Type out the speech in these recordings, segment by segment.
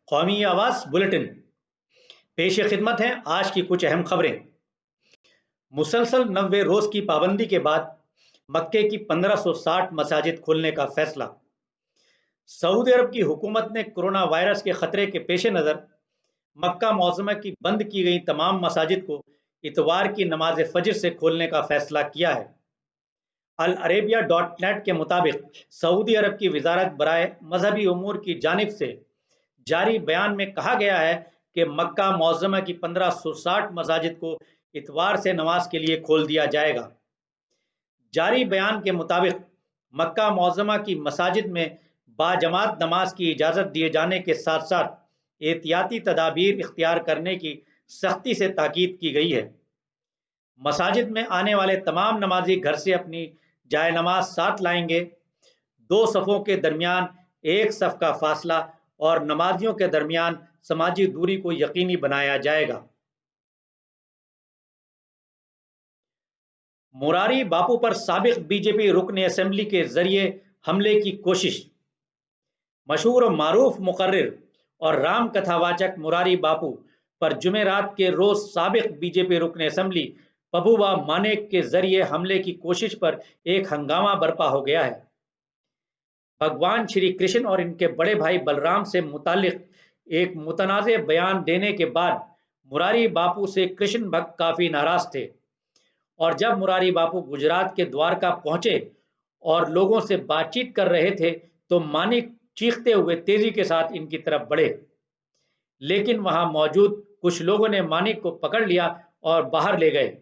कौमी आवाज़ बुलेटिन पेश खिदमत हैं आज की कुछ अहम खबरें। मुसलसल 90 रोज की पाबंदी के बाद मक्के की 1560 मसाजिद खोलने का फैसला। सऊदी अरब की हुकूमत ने कोरोना वायरस के खतरे के पेश नज़र मक्का मौज़मा की बंद की गई तमाम मसाजिद को इतवार की नमाज फजर से खोलने का फैसला किया है। अल अरेबिया .नेट के मुताबिक सऊदी अरब की वजारत बराए मजहबी उमूर की जानिब से जारी बयान में कहा गया है कि मक्का मौज़मा की 1560 मसाजिद को इतवार से नमाज के लिए खोल दिया जाएगा। जारी बयान के मुताबिक मक्का मौज़मा की मसाजिद में बाजमात नमाज की इजाज़त दिए जाने के साथ साथ एहतियाती तदाबीर इख्तियार करने की सख्ती से ताकीद की गई है। मसाजिद में आने वाले तमाम नमाजी घर से अपनी जाए नमाज साथ लाएंगे। 2 सफ़ों के दरमियान एक सफ़ का फासला और नमाजियों के दरमियान समाजी दूरी को यकीनी बनाया जाएगा। मुरारी बापू पर साबिक बीजेपी रुकन असेंबली के जरिए हमले की कोशिश। मशहूर और मारूफ मुकर्रिर और राम कथावाचक मुरारी बापू पर जुमेरात के रोज साबिक बीजेपी रुकन असेंबली पबूबा मानेक के जरिए हमले की कोशिश पर एक हंगामा बर्पा हो गया है। भगवान श्री कृष्ण और इनके बड़े भाई बलराम से मुतालिक एक मुतनाज़ बयान देने के बाद मुरारी बापू से कृष्ण भक्त काफ़ी नाराज थे और जब मुरारी बापू गुजरात के द्वारका पहुंचे और लोगों से बातचीत कर रहे थे तो मानिक चीखते हुए तेजी के साथ इनकी तरफ बढ़े, लेकिन वहां मौजूद कुछ लोगों ने मानिक को पकड़ लिया और बाहर ले गए।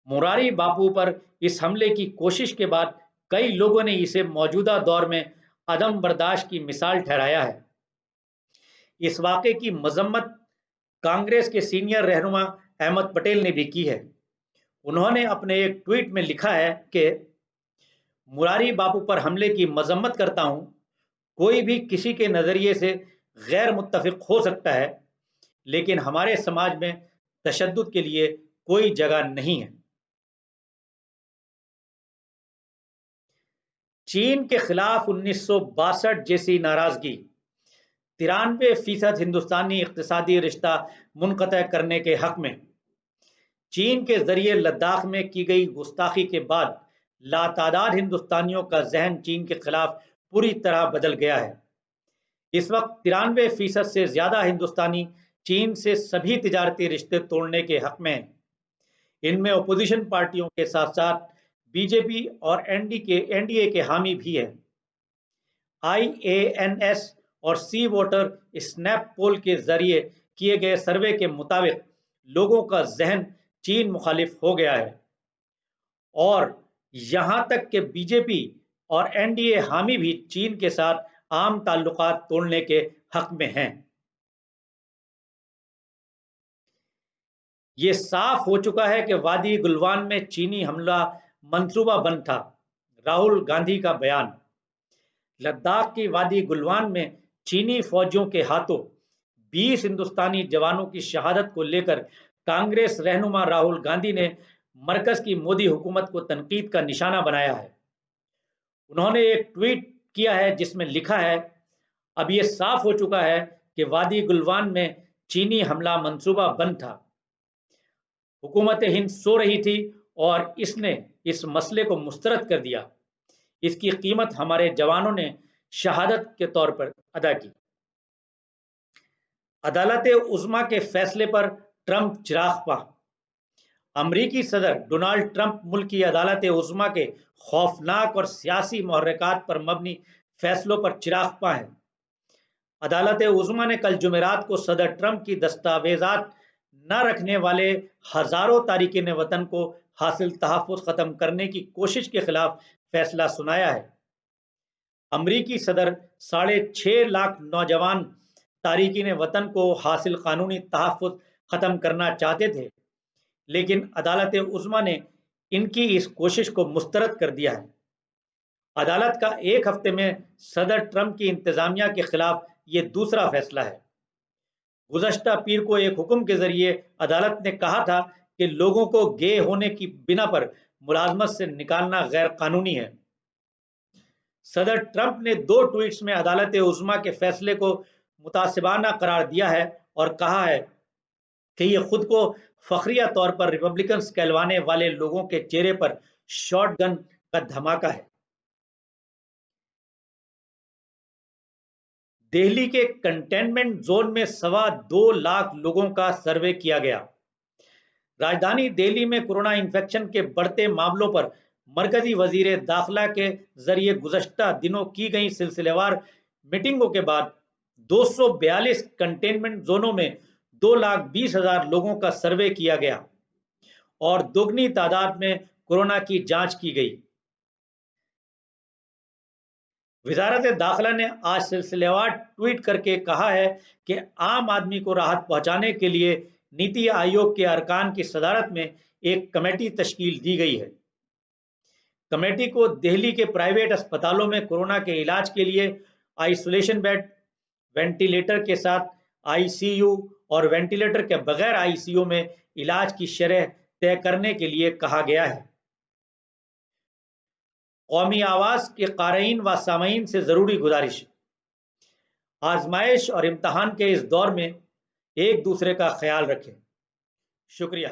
मुरारी बापू पर इस हमले की कोशिश के बाद कई लोगों ने इसे मौजूदा दौर में अदम बर्दाश्त की मिसाल ठहराया है। इस वाक़े की मजम्मत कांग्रेस के सीनियर रहनुमा अहमद पटेल ने भी की है। उन्होंने अपने एक ट्वीट में लिखा है कि मुरारी बापू पर हमले की मजम्मत करता हूं। कोई भी किसी के नज़रिए से गैर मुत्तफिक हो सकता है, लेकिन हमारे समाज में तशद्दुद के लिए कोई जगह नहीं है। चीन के खिलाफ 1962 जैसी नाराजगी। 93% हिंदुस्तानी इक्तिसादी रिश्ता मुनक़ता करने के हक में। चीन के जरिए लद्दाख में की गई गुस्ताखी के बाद लातादाद हिंदुस्तानियों का जहन चीन के खिलाफ पूरी तरह बदल गया है। इस वक्त 93% से ज्यादा हिंदुस्तानी चीन से सभी तिजारती रिश्ते तोड़ने के हक में हैं। इनमें अपोजिशन पार्टियों के साथ साथ बीजेपी और एनडीए के हामी भी हैं। IANS और सी वोटर स्नैप पोल के जरिए किए गए सर्वे के मुताबिक लोगों का जहन चीन मुखालिफ हो गया है और यहां तक कि बीजेपी और एनडीए हामी भी चीन के साथ आम ताल्लुकात तोड़ने के हक में हैं। ये साफ हो चुका है कि वादी गुलवान में चीनी हमला मंसूबा बंद था। राहुल गांधी का बयान। लद्दाख की वादी गुलवान में चीनी फौजियों के हाथों 20 हिंदुस्तानी जवानों की शहादत को लेकर कांग्रेस रहनुमा राहुल गांधी ने मरकज की मोदी हुकूमत को तनकीद का निशाना बनाया है। उन्होंने एक ट्वीट किया है जिसमें लिखा है, अब यह साफ हो चुका है कि वादी गुलवान में चीनी हमला मंसूबा बंद था। हुकूमत हिंद सो रही थी और इसने इस मसले को मुस्तरद कर दिया। इसकी कीमत हमारे जवानों ने शहादत के तौर पर अदा की। अदालत उज़्मा के फैसले पर ट्रंप चिरागपां। अमरीकी सदर डोनाल्ड ट्रंप मुल्क की अदालत उज़्मा के खौफनाक और सियासी मुहर्रिकात पर मबनी फैसलों पर चिरागपां हैं। अदालत उज़्मा ने कल जुमेरात को सदर ट्रंप की दस्तावेजात न रखने वाले हजारों तारिकीन वतन को हासिल तहफ़्फ़ुज़ ख़त्म करने की कोशिश के खिलाफ फैसला सुनाया है। अमरीकी सदर 6.5 लाख नौजवान तारिकीन वतन को हासिल कानूनी तहफ़्फ़ुज़ ख़त्म करना चाहते थे, लेकिन अदालत उज़्मा ने इनकी इस कोशिश को मुस्तरद कर दिया है। अदालत का एक हफ्ते में सदर ट्रंप की इंतजामिया के खिलाफ ये दूसरा फैसला है। गुज़श्ता पीर को एक हुक्म के जरिए अदालत ने कहा था कि लोगों को गे होने की बिना पर मुलाजमत से निकालना गैर कानूनी है। सदर ट्रंप ने 2 ट्वीट्स में अदालत उज़्मा के फैसले को मुतासिबाना करार दिया है और कहा है कि ये खुद को फखरिया तौर पर रिपब्लिकन्स कहलवाने वाले लोगों के चेहरे पर शॉटगन का धमाका है। दिल्ली के कंटेनमेंट जोन में 2.25 लाख लोगों का सर्वे किया गया। राजधानी दिल्ली में कोरोना इन्फेक्शन के बढ़ते मामलों पर मरकजी वजीर दाखिला के जरिए गुज़श्ता दिनों की गई सिलसिलेवार मीटिंगों के बाद 242 कंटेनमेंट जोनों में 2,20,000 लोगों का सर्वे किया गया और दोगुनी तादाद में कोरोना की जांच की गई। वजारत दाखिला ने आज सिलसिलेवार ट्वीट करके कहा है कि आम आदमी को राहत पहुंचाने के लिए नीति आयोग के अरकान की सदारत में एक कमेटी तश्कील दी गई है। कमेटी को दिल्ली के प्राइवेट अस्पतालों में कोरोना के इलाज के लिए आइसोलेशन बेड, वेंटिलेटर के साथ आईसीयू और वेंटिलेटर के बगैर आईसीयू में इलाज की शरह तय करने के लिए कहा गया है। कौमी आवाज के क़ारीन व सामीन से ज़रूरी गुजारिश, आजमाइश और इम्तहान के इस दौर में एक दूसरे का ख्याल रखें। शुक्रिया।